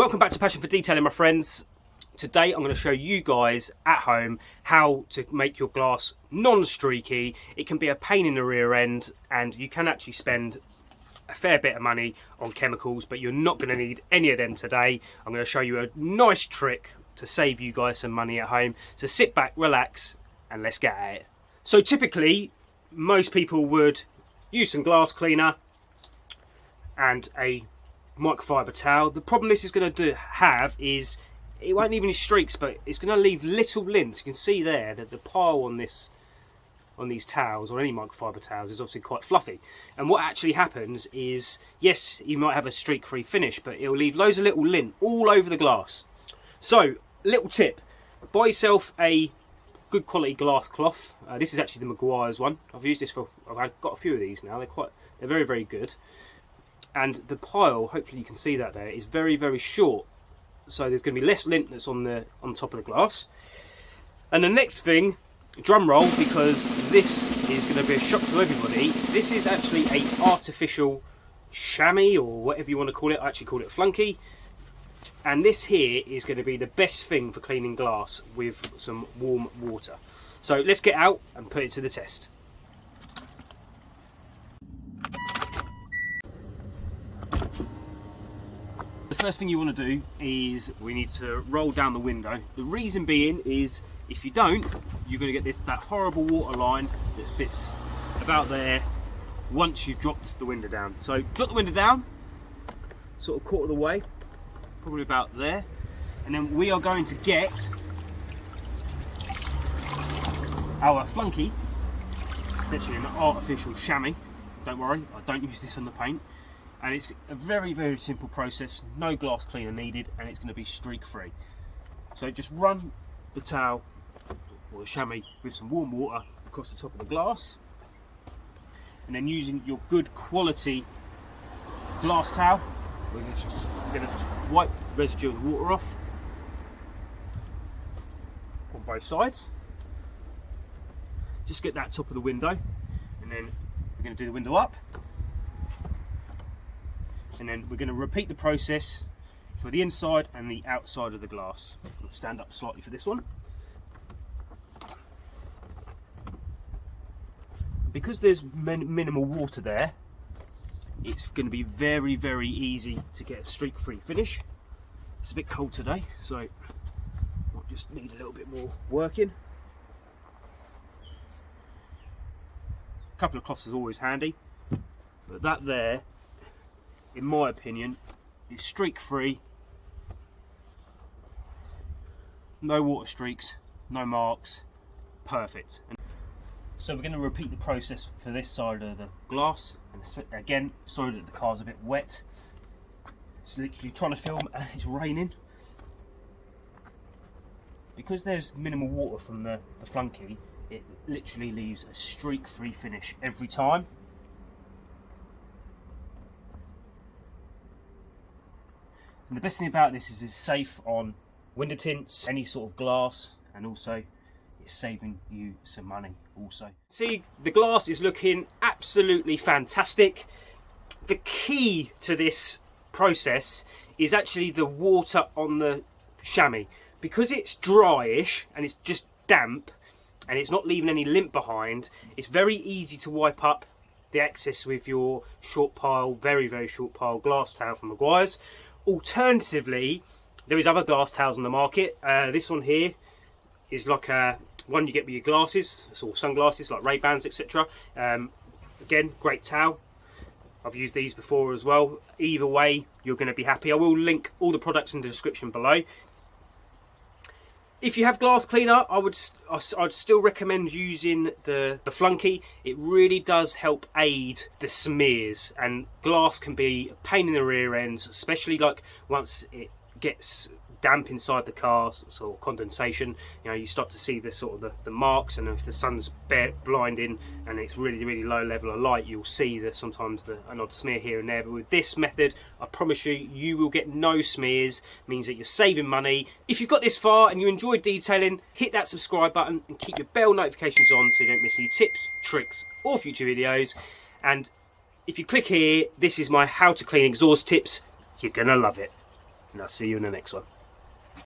Welcome back to Passion for Detailing, my friends. Today I'm going to show you guys at home how to make your glass non-streaky. It can be a pain in the rear end and you can actually spend a fair bit of money on chemicals, but you're not going to need any of them today. I'm going to show you a nice trick to save you guys some money at home. So sit back, relax, and let's get at it. So typically, most people would use some glass cleaner and a microfiber towel. The problem this is going to have is it won't leave any streaks, but it's going to leave little lint. You can see there that the pile on these towels, or any microfiber towels, is obviously quite fluffy. And what actually happens is, yes, you might have a streak-free finish, but it'll leave loads of little lint all over the glass. So, little tip: buy yourself a good quality glass cloth. This is actually the MEGUIAR's one. I've used this for, I've got a few of these now. They're very, very good. And the pile, hopefully you can see that there, is very, very short. So there's going to be less lint that's on top of the glass. And the next thing, drum roll, because this is going to be a shock to everybody. This is actually a artificial chamois, or whatever you want to call it. I actually call it flunky. And this here is going to be the best thing for cleaning glass with some warm water. So let's get out and put it to the test. The first thing you want to do is we need to roll down the window. The reason being is if you don't, you're going to get that horrible water line that sits about there once you've dropped the window down. So drop the window down, sort of quarter of the way, probably about there, and then we are going to get our flunky. It's actually an artificial chamois. Don't worry, I don't use this on the paint. And it's a very, very simple process, no glass cleaner needed, and it's going to be streak free. So just run the towel or the chamois with some warm water across the top of the glass, and then using your good quality glass towel, we're going to just wipe the residue of the water off on both sides. Just get that top of the window, and then we're going to do the window up. And then we're going to repeat the process for the inside and the outside of the glass. I'll stand up slightly for this one. Because there's minimal water there, it's going to be very, very easy to get a streak-free finish. It's a bit cold today, so I just need a little bit more working. A couple of cloths is always handy, but that there, in my opinion, is streak free, no water streaks, no marks, perfect. So we're going to repeat the process for this side of the glass, and again, sorry that the car's a bit wet, it's literally trying to film and it's raining. Because there's minimal water from the flunky, it literally leaves a streak free finish every time. And the best thing about this is it's safe on window tints, any sort of glass, and also it's saving you some money also. See, the glass is looking absolutely fantastic. The key to this process is actually the water on the chamois. Because it's dryish and it's just damp and it's not leaving any lint behind, it's very easy to wipe up the excess with your short pile, very, very short pile glass towel from MEGUIAR's. Alternatively, there is other glass towels on the market. This one here is like one you get with your glasses, sort of sunglasses like Ray-Bans, etc. Again, great towel. I've used these before as well. Either way, you're going to be happy. I will link all the products in the description below. If you have glass cleaner, I'd still recommend using the flunky. It really does help aid the smears, and glass can be a pain in the rear ends, especially like once it gets damp inside the car, sort of condensation. You know, you start to see the sort of the marks, and if the sun's blinding and it's really, really low level of light, you'll see that sometimes an odd smear here and there. But with this method, I promise you, you will get no smears. Means that you're saving money. If you've got this far and you enjoyed detailing, hit that subscribe button and keep your bell notifications on so you don't miss any tips, tricks, or future videos. And if you click here, this is my how to clean exhaust tips. You're gonna love it. and I'll see you in the next one.